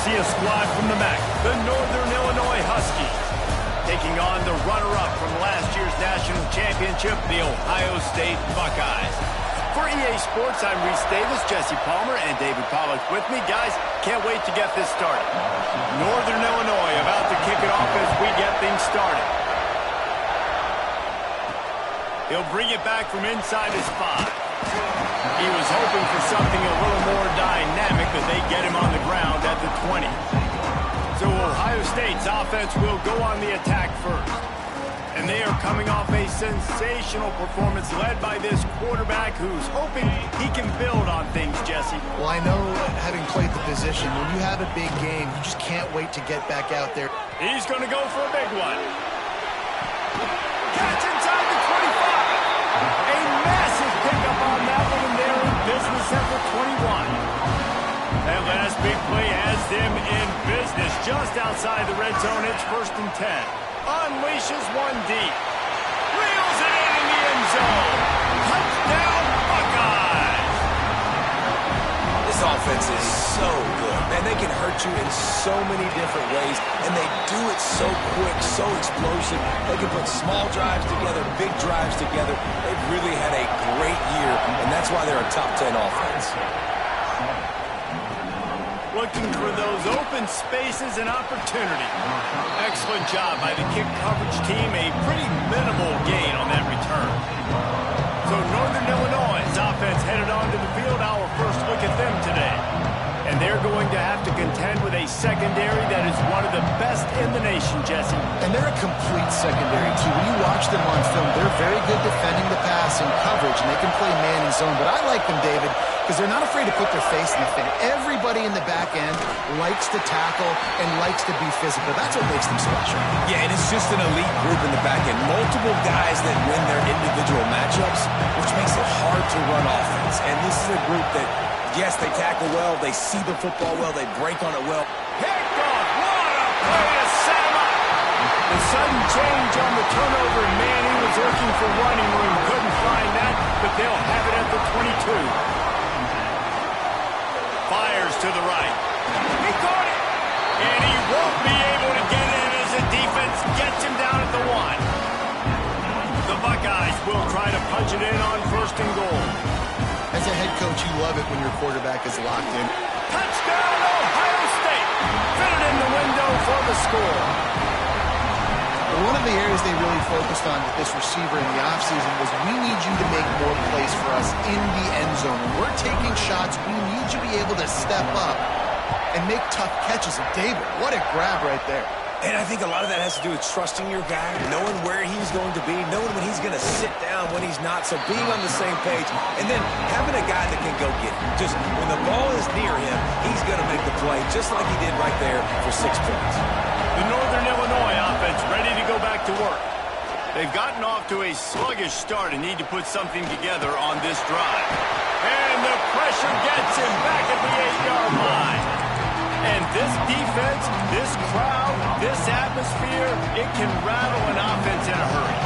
see a squad from the MAC, the Northern Illinois Huskies, taking on the runner-up from last year's national championship, the Ohio State Buckeyes. For EA Sports, I'm Reese Davis, Jesse Palmer, and David Pollack with me. Guys, can't wait to get this started. Northern Illinois about to kick it off as we get things started. He'll bring it back from inside his 5. He was hoping for something a little more dynamic, but they get him on the ground at the 20. So Ohio State's offense will go on the attack first. And they are coming off a sensational performance led by this quarterback who's hoping he can build on things, Jesse. Well, I know, having played the position, when you have a big game, you just can't wait to get back out there. He's going to go for a big one. Catch inside the 25. A massive pickup on that one, and they're in business at the 21. That last big play has them in business just outside the red zone. It's 1st and 10. Unleashes one deep. Reels it in the end zone. Touchdown, Buckeyes! This offense is so good. Man, they can hurt you in so many different ways, and they do it so quick, so explosive. They can put small drives together, big drives together. They've really had a great year, and that's why they're a top 10 offense. Looking for those open spaces and opportunity. Excellent job by the kick coverage team. A pretty minimal gain on that return. So Northern Illinois' offense headed onto the field. Our first look at them today. And they're going to have to contend with a secondary that is one of the best in the nation, Jesse. And they're a complete secondary, too. When you watch them on film, they're very good defending the pass and coverage, and they can play man and zone. But I like them, David, because they're not afraid to put their face in the thing. Everybody in the back end likes to tackle and likes to be physical. That's what makes them special. Yeah, and it's just an elite group in the back end. Multiple guys that win their individual matchups, which makes it hard to run offense. And this is a group that, yes, they tackle well, they see the football well, they break on it well. Picked off, what a play to set him up! The sudden change on the turnover, and man, he was looking for running room, couldn't find that, but they'll have it at the 22. Fires to the right. He caught it! And he won't be able to get in as the defense gets him down at the 1. The Buckeyes will try to punch it in on 1st and goal. As a head coach, you love it when your quarterback is locked in. Touchdown, Ohio State! Fitted in the window for the score. One of the areas they really focused on with this receiver in the offseason was, we need you to make more plays for us in the end zone. When we're taking shots, we need you to be able to step up and make tough catches. And David, what a grab right there. And I think a lot of that has to do with trusting your guy, knowing where he's going to be, knowing when he's going to sit down, when he's not. So being on the same page, and then having a guy that can go get it. Just when the ball is near him, he's going to make the play, just like he did right there for 6 points. The Northern Illinois offense ready to go back to work. They've gotten off to a sluggish start and need to put something together on this drive. And the pressure gets him back at the 8-yard line. And this defense, this crowd, this atmosphere, it can rattle an offense in a hurry.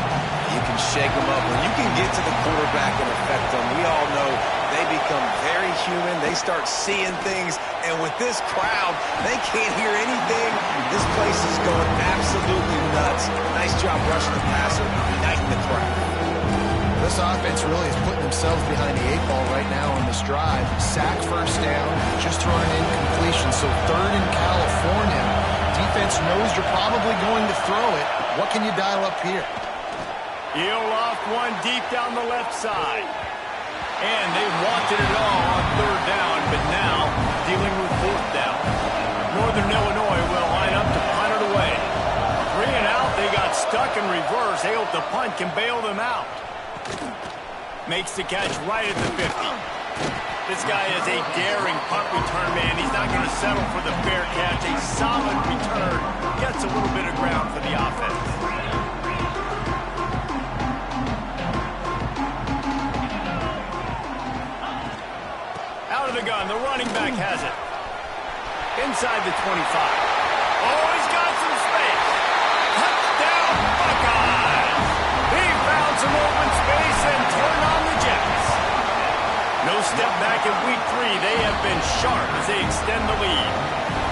You can shake them up. When you can get to the quarterback and affect them, we all know they become very human. They start seeing things. And with this crowd, they can't hear anything. This place is going absolutely nuts. Nice job rushing the passer, uniting the crowd. This offense really is putting themselves behind the 8 ball right now on this drive. Sack, 1st down, just throwing an incompletion. So 3rd in California. Defense knows you're probably going to throw it. What can you dial up here? He'll off one deep down the left side. And they wanted it all on 3rd down, but now dealing with 4th down. Northern Illinois will line up to punt it away. 3 and out, they got stuck in reverse. They hope the punt can bail them out. Makes the catch right at the 50. This guy is a daring punt return man. He's not going to settle for the fair catch. A solid return. Gets a little bit of ground for the offense. Out of the gun. The running back has it. Inside the 25. Oh, he's got some space. Touchdown, Buckeyes. He found some open space and turned on the Jets. No step back in week 3. They have been sharp as they extend the lead.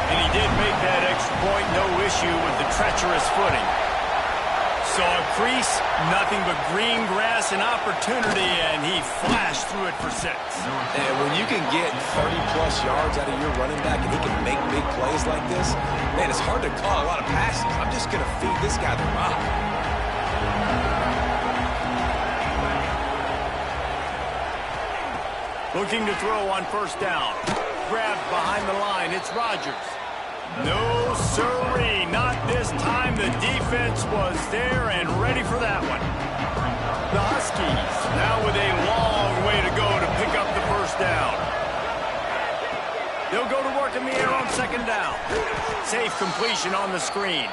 And he did make that extra point, no issue with the treacherous footing. So a crease, nothing but green grass and opportunity, and he flashed through it for 6. And when you can get 30-plus yards out of your running back and he can make big plays like this, man, it's hard to call a lot of passes. I'm just going to feed this guy the rock. Looking to throw on first down. Grabbed behind the line. It's Rodgers. No, sirree. Not this time. The defense was there and ready for that one. The Huskies now with a long way to go to pick up the first down. They'll go to work in the air on second down. Safe completion on the screen.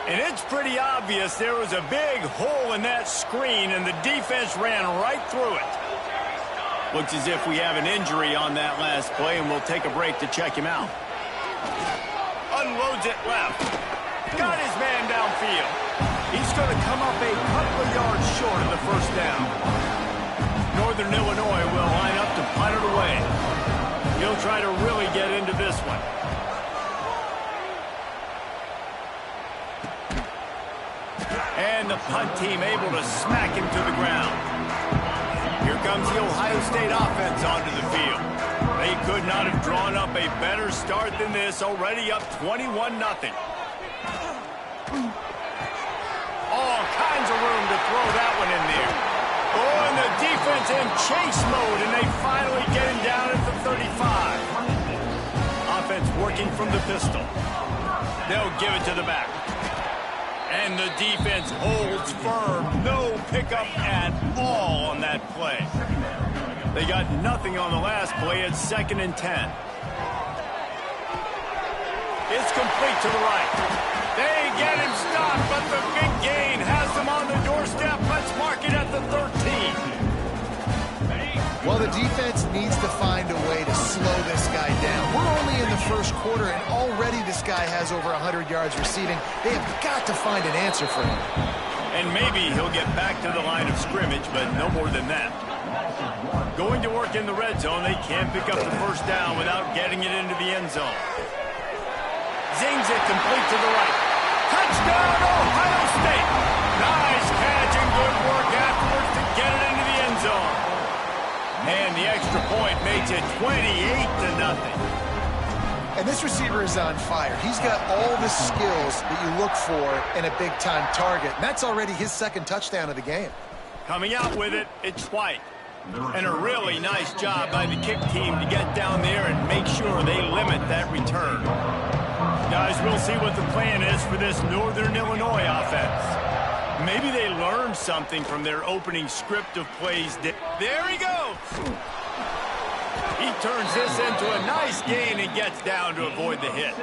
And it's pretty obvious there was a big hole in that screen, and the defense ran right through it. Looks as if we have an injury on that last play, and we'll take a break to check him out. Unloads it left. Got his man downfield. He's going to come up a couple of yards short of the first down. Northern Illinois will line up to punt it away. He'll try to really get into this one. And the punt team able to smack him to the ground. Here comes the Ohio State offense onto the field. They could not have drawn up a better start than this, already up 21-0. All kinds of room to throw that one in there. Oh, and the defense in chase mode, and they finally get him down at the 35. Offense working from the pistol. They'll give it to the back. And the defense holds firm. No pickup at all on that play. They got nothing on the last play. It's 2nd and 10. It's complete to the right. They get him stopped, but the big gain has them on the doorstep. Let's mark it at the 13. Well, the defense needs to find a way to slow this guy down. We're only in the first quarter, and already this guy has over 100 yards receiving. They have got to find an answer for him. And maybe he'll get back to the line of scrimmage, but no more than that. Going to work in the red zone, they can't pick up the first down without getting it into the end zone. Zings it complete to the right. Touchdown, Ohio State! Nice catch and good work afterwards to get it into the end zone. And the extra point makes it 28-0. And this receiver is on fire. He's got all the skills that you look for in a big-time target. And that's already his 2nd touchdown of the game. Coming out with it, it's White. And a really nice job by the kick team to get down there and make sure they limit that return. Guys, we'll see what the plan is for this Northern Illinois offense. Maybe they learned something from their opening script of plays. There he goes. He turns this into a nice gain and gets down to avoid the hit.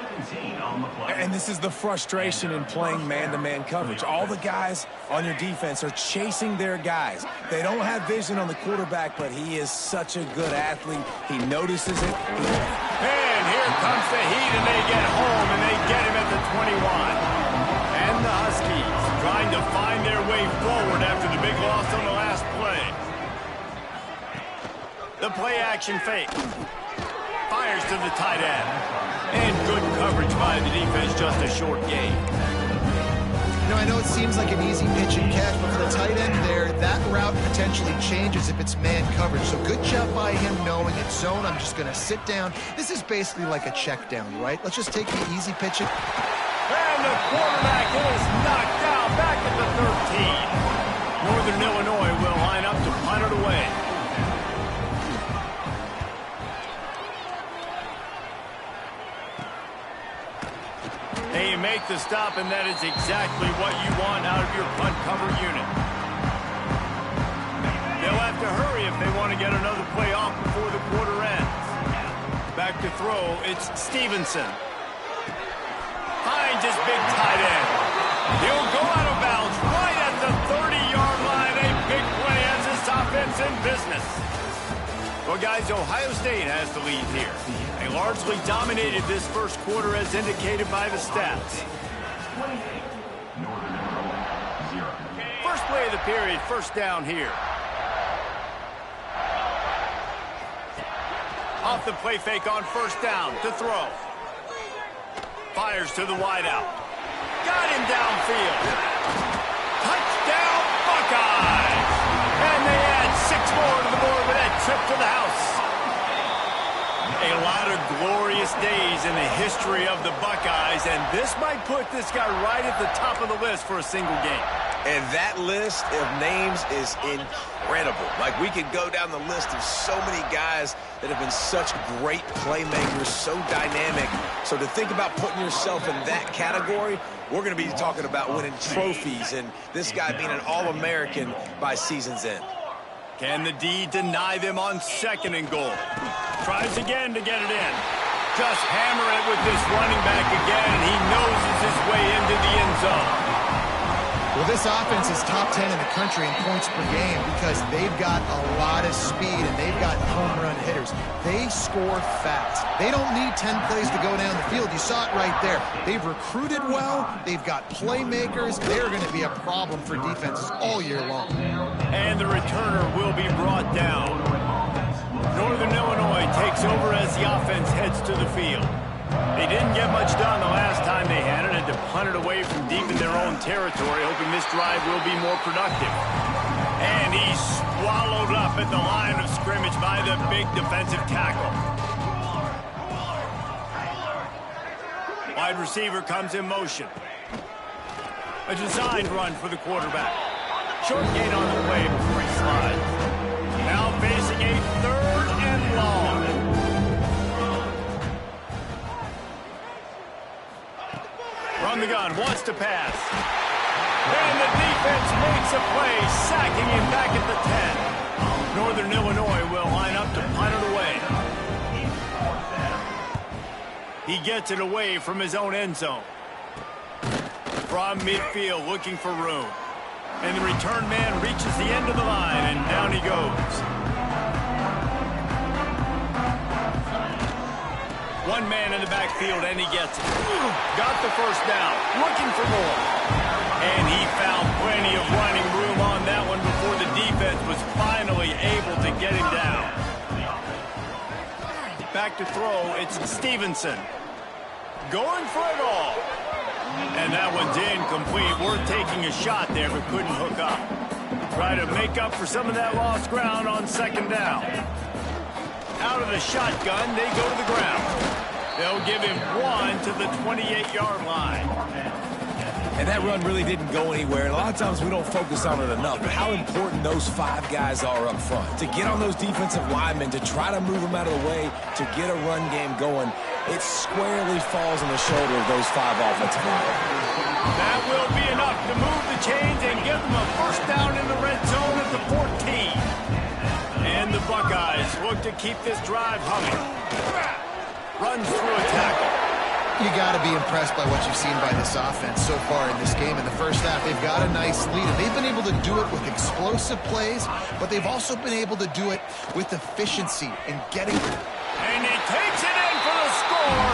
And this is the frustration in playing man-to-man coverage. All the guys on your defense are chasing their guys. They don't have vision on the quarterback, but he is such a good athlete. He notices it. And here comes the heat, and they get home, and they get him at the 21. And the Huskies trying to find their way forward after the big loss on the last play. The play-action fake. Fires to the tight end. And good coverage by the defense, just a short gain. You know, I know it seems like an easy pitch and catch, but for the tight end there, that route potentially changes if it's man coverage. So good job by him knowing it's zone. I'm just going to sit down. This is basically like a check down, right? Let's just take the easy pitch. And the quarterback is knocked down back at the 13. Northern Illinois will line up to punt it away. They make the stop, and that is exactly what you want out of your punt cover unit. They'll have to hurry if they want to get another play off before the quarter ends. Back to throw, it's Stevenson. Finds his big tight end. He'll go out of bounds right at the 30-yard line. A big play as this offense in business. Well, guys, Ohio State has the lead here. They largely dominated this first quarter as indicated by the stats. First play of the period, first down here. Off the play fake on first down to throw. fires to the wideout. Got him downfield. Touchdown, Buckeyes! And they add 6 more to the board with that trip to the house. A lot of glorious days in the history of the Buckeyes, and this might put this guy right at the top of the list for a single game. And that list of names is incredible. Like, we could go down the list of so many guys that have been such great playmakers, so dynamic. So to think about putting yourself in that category, we're going to be talking about winning trophies and this guy being an All-American by season's end. Can the D deny them on 2nd and goal? Tries again to get it in. Just hammer it with this running back again, and he noses his way into the end zone. Well, this offense is top 10 in the country in points per game because they've got a lot of speed and they've got home run hitters. They score fast. They don't need 10 plays to go down the field. You saw it right there. They've recruited well. They've got playmakers. They're going to be a problem for defenses all year long. And the returner will be brought down. Northern Illinois takes over as the offense heads to the field. They didn't get much done the last time they had it, and to punt it away from deep in their own territory, hoping this drive will be more productive. And he's swallowed up at the line of scrimmage by the big defensive tackle. Wide receiver comes in motion. A designed run for the quarterback. Short gain on the way before he slides. Now facing a 3rd and long. Run the gun, wants to pass. And the defense makes a play, sacking him back at the 10. Northern Illinois will line up to punt it away. He gets it away from his own end zone. From midfield, looking for room. And the return man reaches the end of the line, and down he goes. One man in the backfield, and he gets it. Got the first down, looking for more. And he found plenty of running room on that one before the defense was finally able to get him down. Back to throw, it's Stevenson. Going for it all. And that one's incomplete. Worth taking a shot there, but couldn't hook up. Try to make up for some of that lost ground on 2nd down. Out of the shotgun, they go to the ground. They'll give him 1 to the 28-yard line. And that run really didn't go anywhere. And a lot of times we don't focus on it enough, but how important those 5 guys are up front. To get on those defensive linemen, to try to move them out of the way, to get a run game going, it squarely falls on the shoulder of those 5 offensive linemen. That will be enough to move the chains and give them a first down in the red zone at the 14. And the Buckeyes look to keep this drive humming. Runs through a tackle. You got to be impressed by what you've seen by this offense so far in this game. In the first half, they've got a nice lead, and they've been able to do it with explosive plays, but they've also been able to do it with efficiency in getting... And he takes it in for the score.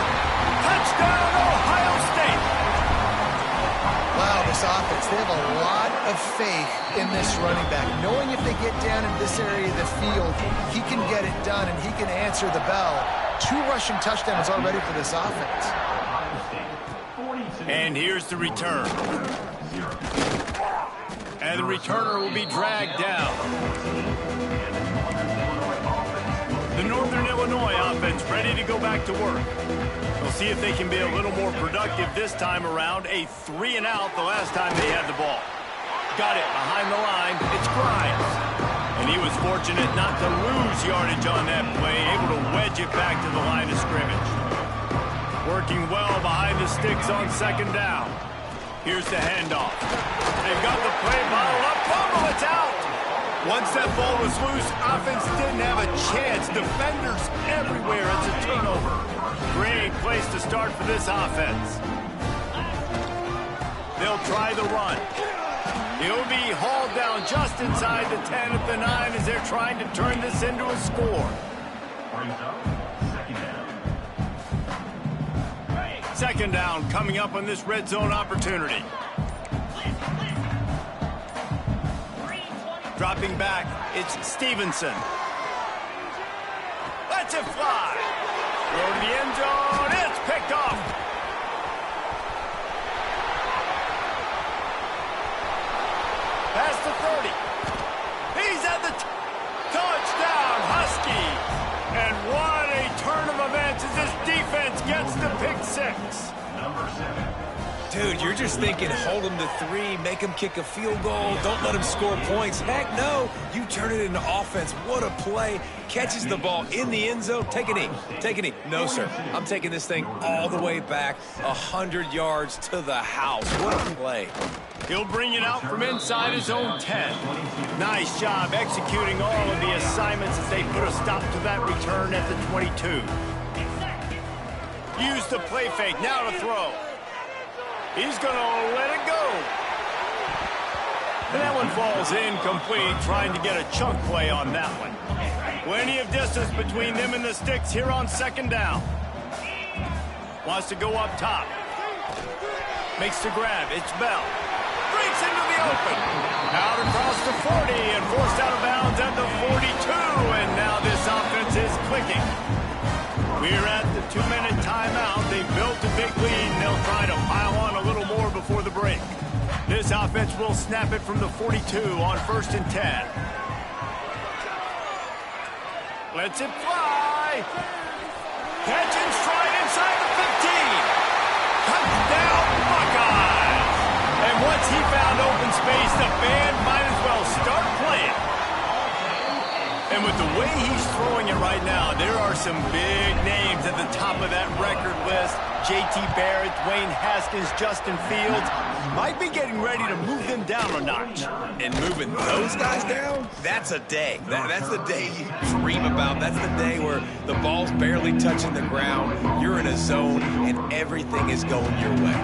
Touchdown, Ohio State. Wow, this offense, they have a lot of faith in this running back, knowing if they get down in this area of the field, he can get it done and he can answer the bell. 2 rushing touchdowns already for this offense. And here's the return. And the returner will be dragged down. The Northern Illinois offense ready to go back to work. We'll see if they can be a little more productive this time around. A 3 and out the last time they had the ball. Got it behind the line. It's Grimes. And he was fortunate not to lose yardage on that play, able to wedge it back to the line of scrimmage. Working well behind the sticks on 2nd down. Here's the handoff. They've got the play bottled up. Fumble, it's out. Once that ball was loose, offense didn't have a chance. Defenders everywhere. It's a turnover. Great place to start for this offense. They'll try the run. He'll be hauled down just inside the 10 at the 9 as they're trying to turn this into a score. Second down coming up on this red zone opportunity. Dropping back, it's Stevenson. Lets it fly. Throw to the end zone, it's picked off. the 30. He's at the touchdown, Huskies. And what a turn of events as this defense gets the pick six. Number 7. Dude, you're just thinking, hold him to 3, make him kick a field goal, don't let him score points. Heck no, you turn it into offense. What a play. Catches the ball in the end zone. Take a knee. Take a knee. No, sir. I'm taking this thing all the way back 100 yards to the house. What a play. He'll bring it out from inside his own 10. Nice job executing all of the assignments as they put a stop to that return at the 22. Use the play fake. Now to throw. He's going to let it go. And that one falls incomplete, trying to get a chunk play on that one. Plenty of distance between them and the sticks here on second down. Wants to go up top. Makes the grab. It's Bell. Breaks into the open. Out across the 40 and forced out of bounds at the 42. And now this offense is clicking. We're at the 2-minute timeout. They built a big lead, and they'll try to pile on a little more before the break. This offense will snap it from the 42 on 1st and 10. Lets it fly. Catch and stride inside the 15. Touchdown, Buckeyes. And once he found open space, the band might as well start playing. And with the way he's throwing it right now, there are some big names at the top of that record list. J.T. Barrett, Dwayne Haskins, Justin Fields might be getting ready to move them down a notch. And moving those guys down, that's a day. That's the day you dream about. That's the day where the ball's barely touching the ground. You're in a zone, and everything is going your way.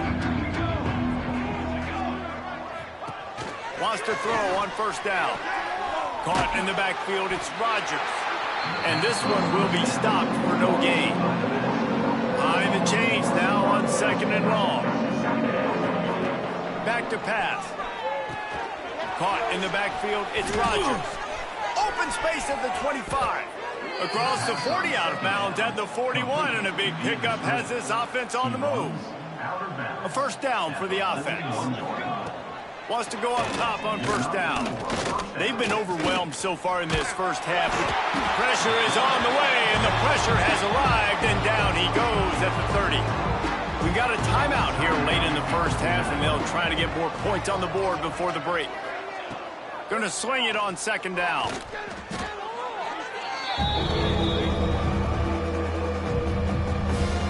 Wants to throw on 1st down. Caught in the backfield, it's Rodgers. And this one will be stopped for no gain. High the chains now on 2nd and long. Back to pass. Caught in the backfield, it's Rodgers. Open space at the 25. Across the 40, out of bounds at the 41, and a big pickup has this offense on the move. A 1st down for the offense. Wants to go up top on 1st down. They've been overwhelmed so far in this first half. Pressure is on the way, and the pressure has arrived, and down he goes at the 30. We've got a timeout here late in the first half, and they'll try to get more points on the board before the break. Going to swing it on 2nd down.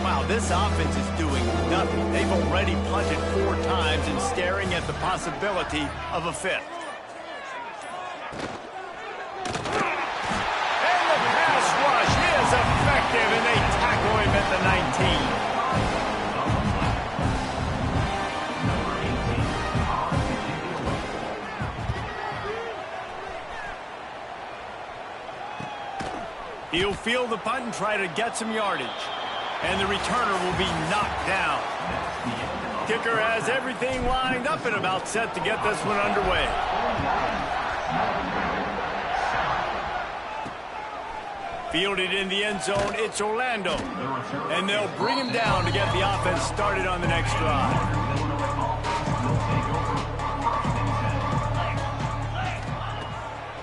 Wow, this offense is doing nothing. They've already punted 4 times and staring at the possibility of a 5th. And the pass rush is effective, and they tackle him at the 19. He'll field the punt and try to get some yardage. And the returner will be knocked down. Kicker has everything lined up and about set to get this one underway. Fielded in the end zone, it's Orlando. And they'll bring him down to get the offense started on the next drive.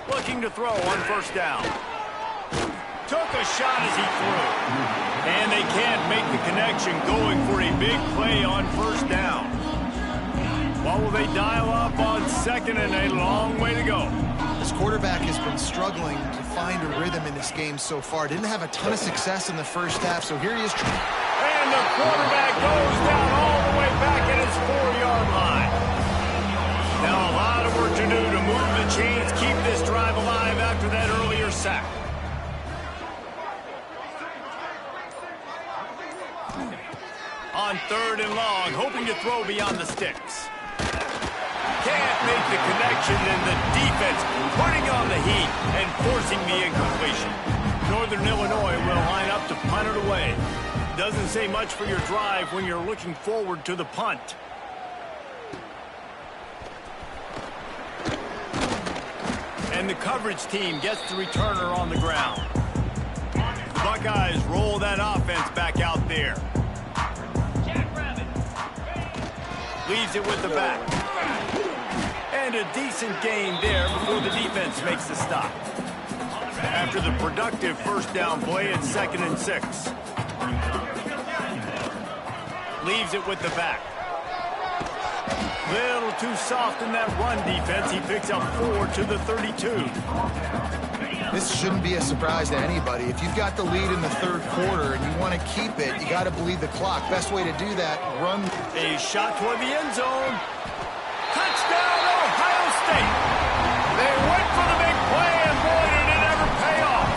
Looking to throw on 1st down. Took a shot as he threw. And they can't make the connection, going for a big play on 1st down. What will they dial up on 2nd, and a long way to go? This quarterback has been struggling to find a rhythm in this game so far. Didn't have a ton of success in the first half, so here he is. And the quarterback goes down all the way back at his 4-yard line. Now a lot of work to do to move the chains, keep this drive alive after that earlier sack. On 3rd and long, hoping to throw beyond the sticks. Can't make the connection, and the defense putting on the heat and forcing the incompletion. Northern Illinois will line up to punt it away. Doesn't say much for your drive when you're looking forward to the punt. And the coverage team gets the returner on the ground. The Buckeyes roll that offense back out there. Leaves it with the back. And find a decent gain there before the defense makes the stop. After the productive first down play, it's 2nd and 6. Leaves it with the back. Little too soft in that run defense. He picks up 4 to the 32. This shouldn't be a surprise to anybody. If you've got the lead in the third quarter and you want to keep it, you got to bleed the clock. Best way to do that, run. A shot toward the end zone. Touchdown, Ohio State. They went for the big play, and boy, did it ever pay off.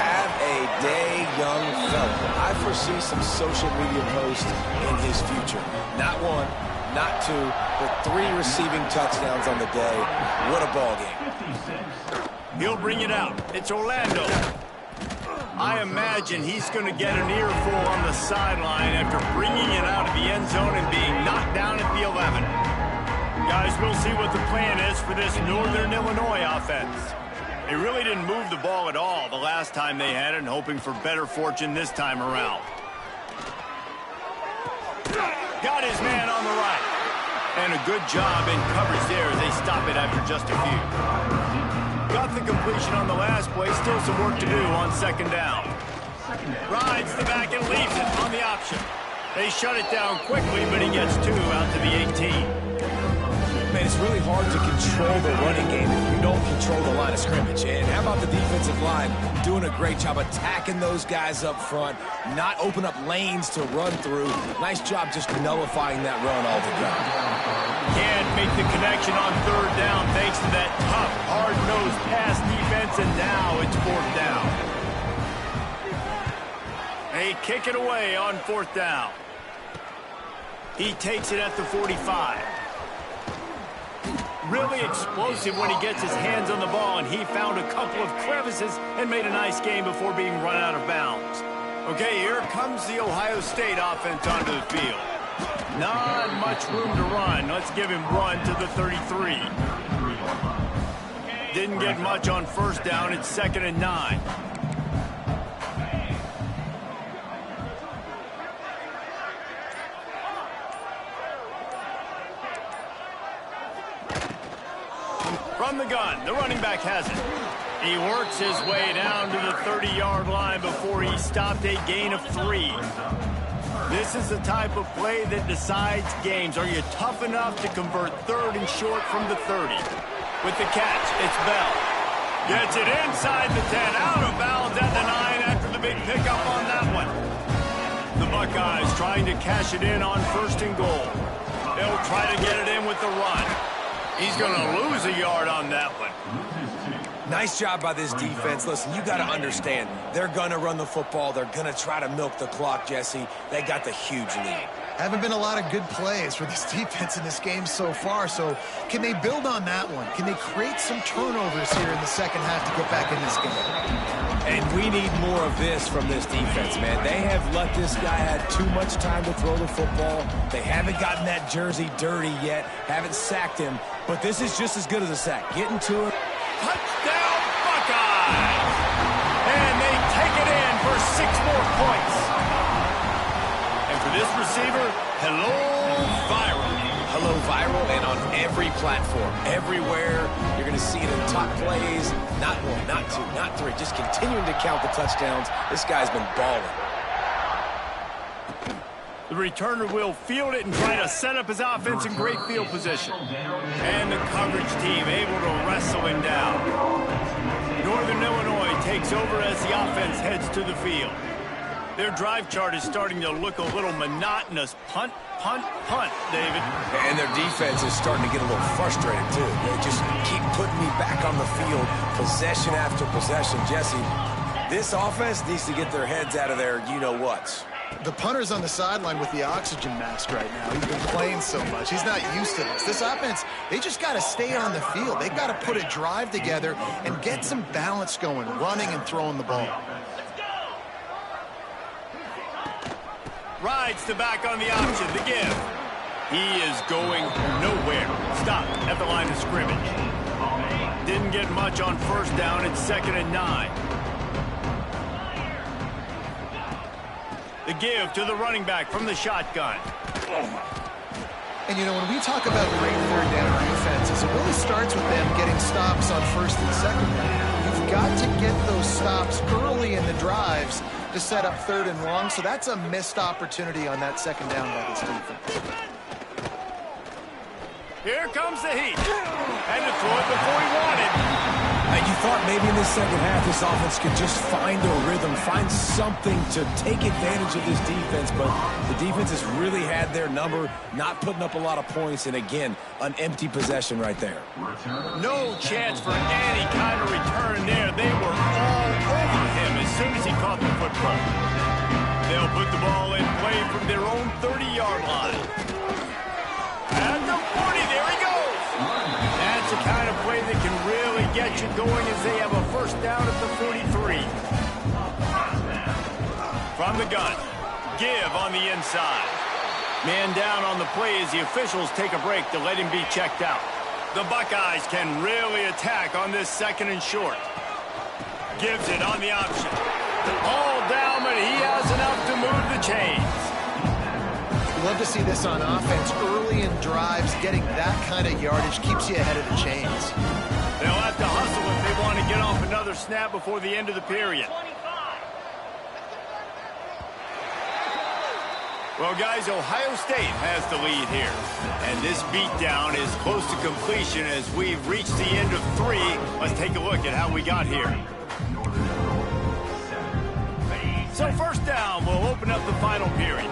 Have a day, young fella. I foresee some social media posts in his future. Not 1, not 2, but 3 receiving touchdowns on the day. What a ball game. He'll bring it out. It's Orlando. I imagine he's going to get an earful on the sideline after bringing it out of the end zone and being knocked down at the 11. Guys, we'll see what the plan is for this Northern Illinois offense. They really didn't move the ball at all the last time they had it, and hoping for better fortune this time around. Got his man on the right. And a good job in coverage there as they stop it after just a few. Got the completion on the last play. Still some work to do on 2nd down. Rides the back and leaves it on the option. They shut it down quickly, but he gets 2 out to the 18. Man, it's really hard to control the running game if you don't control the line of scrimmage. And how about the defensive line doing a great job attacking those guys up front, not open up lanes to run through. Nice job just nullifying that run altogether. Can't make the connection on 3rd down thanks to that tough, hard-nosed pass defense, and now it's 4th down. They kick it away on 4th down. He takes it at the 45. Really explosive when he gets his hands on the ball, and he found a couple of crevices and made a nice game before being run out of bounds. Okay, here comes the Ohio State offense onto the field. Not much room to run. Let's give him 1 to the 33. Didn't get much on 1st down. It's 2nd and 9. From the gun, the running back has it. He works his way down to the 30-yard line before he stopped, a gain of 3. This is the type of play that decides games. Are you tough enough to convert 3rd and short from the 30? With the catch, it's Bell. Gets it inside the 10, out of bounds at the 9 after the big pickup on that one. The Buckeyes trying to cash it in on 1st and goal. They'll try to get it in with the run. He's going to lose a yard on that one. Nice job by this defense. Listen, you got to understand, they're going to run the football. They're going to try to milk the clock, Jesse. They got the huge lead. Haven't been a lot of good plays for this defense in this game so far, so can they build on that one? Can they create some turnovers here in the second half to get back in this game? And we need more of this from this defense, man. They have let this guy have too much time to throw the football. They haven't gotten that jersey dirty yet, haven't sacked him, but this is just as good as a sack. Getting to it. Touchdown, Buckeyes! And they take it in for 6 more points. And for this receiver, hello, viral. Hello, viral, and on every platform, everywhere. You're going to see it in top plays. Not 1, not 2, not 3. Just continuing to count the touchdowns. This guy's been balling. The returner will field it and try to set up his offense in great field position. And the coverage team able to wrestle him down. Northern Illinois takes over as the offense heads to the field. Their drive chart is starting to look a little monotonous. Punt, punt, punt, David. And their defense is starting to get a little frustrated, too. They just keep putting me back on the field, possession after possession. Jesse, this offense needs to get their heads out of their you-know-whats. The punter's on the sideline with the oxygen mask right now. He's been playing so much. He's not used to this. This offense, they just got to stay on the field. They've got to put a drive together and get some balance going, running and throwing the ball. Rides the back on the option, the give. He is going nowhere. Stop at the line of scrimmage. Didn't get much on 1st down. It's 2nd and 9. The give to the running back from the shotgun. And, you know, when we talk about great third down defenses, it really starts with them getting stops on first and second down. You've got to get those stops early in the drives to set up third and long, so that's a missed opportunity on that second down by this defense. Here comes the heat. And to throw it before he wanted. And you thought maybe in the second half this offense could just find a rhythm, find something to take advantage of this defense, but the defense has really had their number, not putting up a lot of points, and again, an empty possession right there. No chance for any kind of return there. They were all over him as soon as he caught the football. They'll put the ball in play from their own 30-yard line. At the 40, there he goes. That's the kind of play that can really get you going as they have a first down at the 43. From the gun, give on the inside. Man down on the play as the officials take a break to let him be checked out. The Buckeyes can really attack on this second and short. Gives it on the option. All down, but he has enough to move the chains. Love to see this on offense. Early in drives, getting that kind of yardage keeps you ahead of the chains. They'll have to hustle if they want to get off another snap before the end of the period. Well, guys, Ohio State has the lead here. And this beatdown is close to completion as we've reached the end of 3. Let's take a look at how we got here. So first down, we'll open up the final period.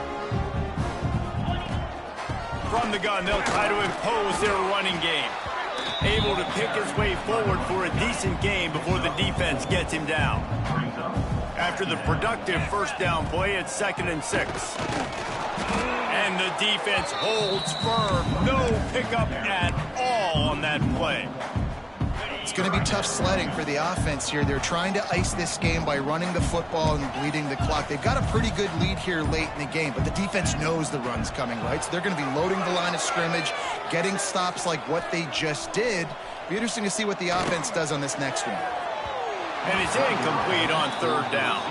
From the gun, they'll try to impose their running game. Able to pick his way forward for a decent game before the defense gets him down. After the productive first down play, it's 2nd and 6. And the defense holds firm. No pickup at all on that play. It's going to be tough sledding for the offense here. They're trying to ice this game by running the football and bleeding the clock. They've got a pretty good lead here late in the game, but the defense knows the run's coming, right? So they're going to be loading the line of scrimmage, getting stops like what they just did. Be interesting to see what the offense does on this next one. And it's incomplete on third down.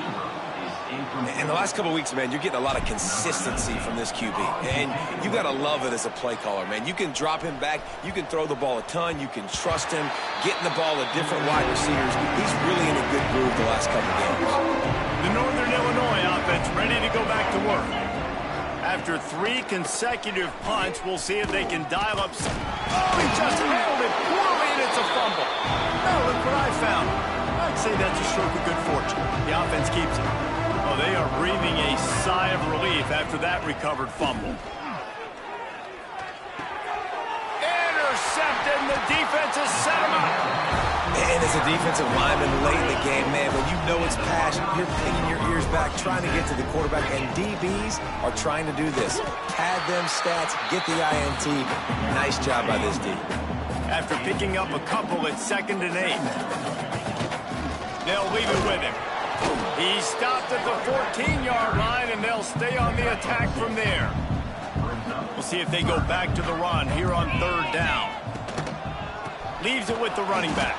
In the last couple of weeks, man, you're getting a lot of consistency from this QB. And you got to love it as a play caller, man. You can drop him back. You can throw the ball a ton. You can trust him, getting the ball to different wide receivers. He's really in a good groove the last couple of games. The Northern Illinois offense ready to go back to work. After 3 consecutive punts, we'll see if they can dial up some. Oh, he just handled it poorly, and it's a fumble. Now look what I found. I'd say that's a stroke of good fortune. The offense keeps it. Oh, they are breathing a sigh of relief after that recovered fumble. Intercepted, and the defense has set him up. And as a defensive lineman late in the game, man, when you know it's passion, you're pinning your ears back, trying to get to the quarterback, and DBs are trying to do this. Pad them stats, get the INT. Nice job by this D. After picking up a couple at 2nd and 8. They'll leave it with him. He stopped at the 14-yard line, and they'll stay on the attack from there. We'll see if they go back to the run here on third down. Leaves it with the running back.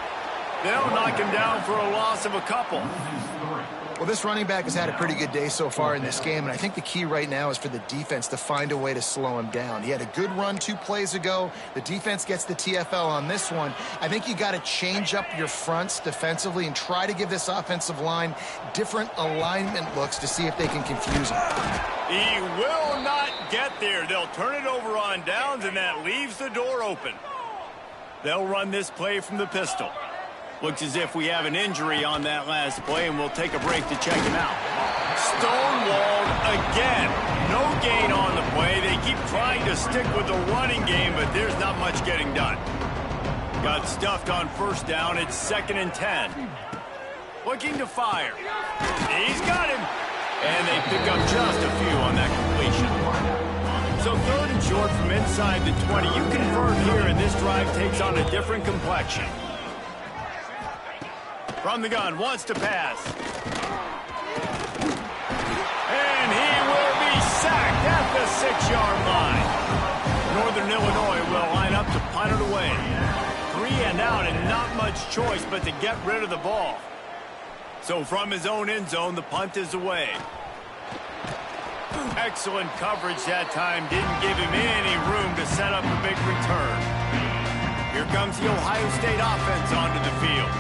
They'll knock him down for a loss of a couple. Well, this running back has had a pretty good day so far in this game, and I think the key right now is for the defense to find a way to slow him down. He had a good run 2 plays ago. The defense gets the TFL on this one. I think you got to change up your fronts defensively and try to give this offensive line different alignment looks to see if they can confuse him. He will not get there. They'll turn it over on downs, and that leaves the door open. They'll run this play from the pistol. Looks as if we have an injury on that last play, and we'll take a break to check him out. Stonewalled again. No gain on the play. They keep trying to stick with the running game, but there's not much getting done. Got stuffed on first down. It's 2nd and 10. Looking to fire. He's got him. And they pick up just a few on that completion. So 3rd and short from inside the 20. You convert here, and this drive takes on a different complexion. From the gun, wants to pass. And he will be sacked at the 6-yard line. Northern Illinois will line up to punt it away. 3 and out, and not much choice but to get rid of the ball. So from his own end zone, the punt is away. Excellent coverage that time. Didn't give him any room to set up a big return. Here comes the Ohio State offense onto the field.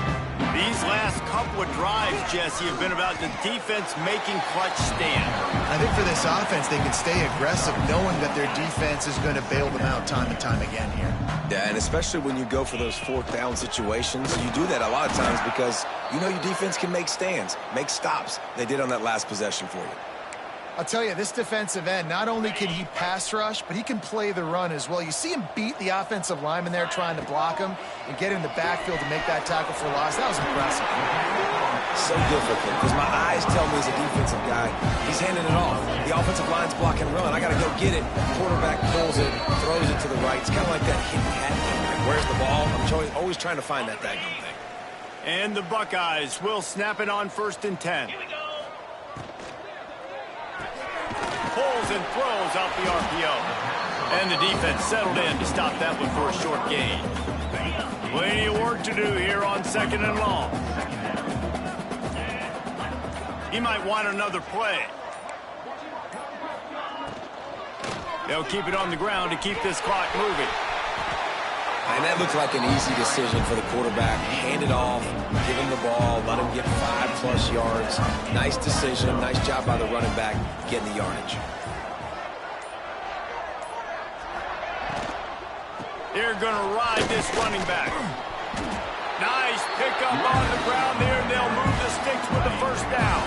These last couple of drives, Jesse, have been about the defense making clutch stand. I think for this offense, they can stay aggressive knowing that their defense is going to bail them out time and time again here. Yeah, and especially when you go for those fourth down situations, you do that a lot of times because you know your defense can make stands, make stops. They did on that last possession for you. I'll tell you, this defensive end, not only can he pass rush, but he can play the run as well. You see him beat the offensive lineman there trying to block him and get in the backfield to make that tackle for loss. That was impressive. So difficult because my eyes tell me as a defensive guy, he's handing it off. The offensive line's blocking run. I got to go get it. Quarterback pulls it, throws it to the right. It's kind of like that hit cat game. Like, where's the ball? I'm always trying to find that daggone thing. And the Buckeyes will snap it on 1st and 10. Pulls and throws out the RPO. And the defense settled in to stop that one for a short gain. Plenty of work to do here on 2nd and long. He might want another play. They'll keep it on the ground to keep this clock moving. And that looked like an easy decision for the quarterback. Hand it off, give him the ball, let him get 5+ yards. Nice decision, nice job by the running back getting the yardage. They're going to ride this running back. Nice pickup on the ground there, and they'll move the sticks with the 1st down.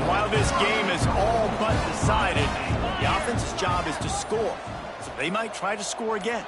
And while this game is all but decided, the offense's job is to score. So they might try to score again.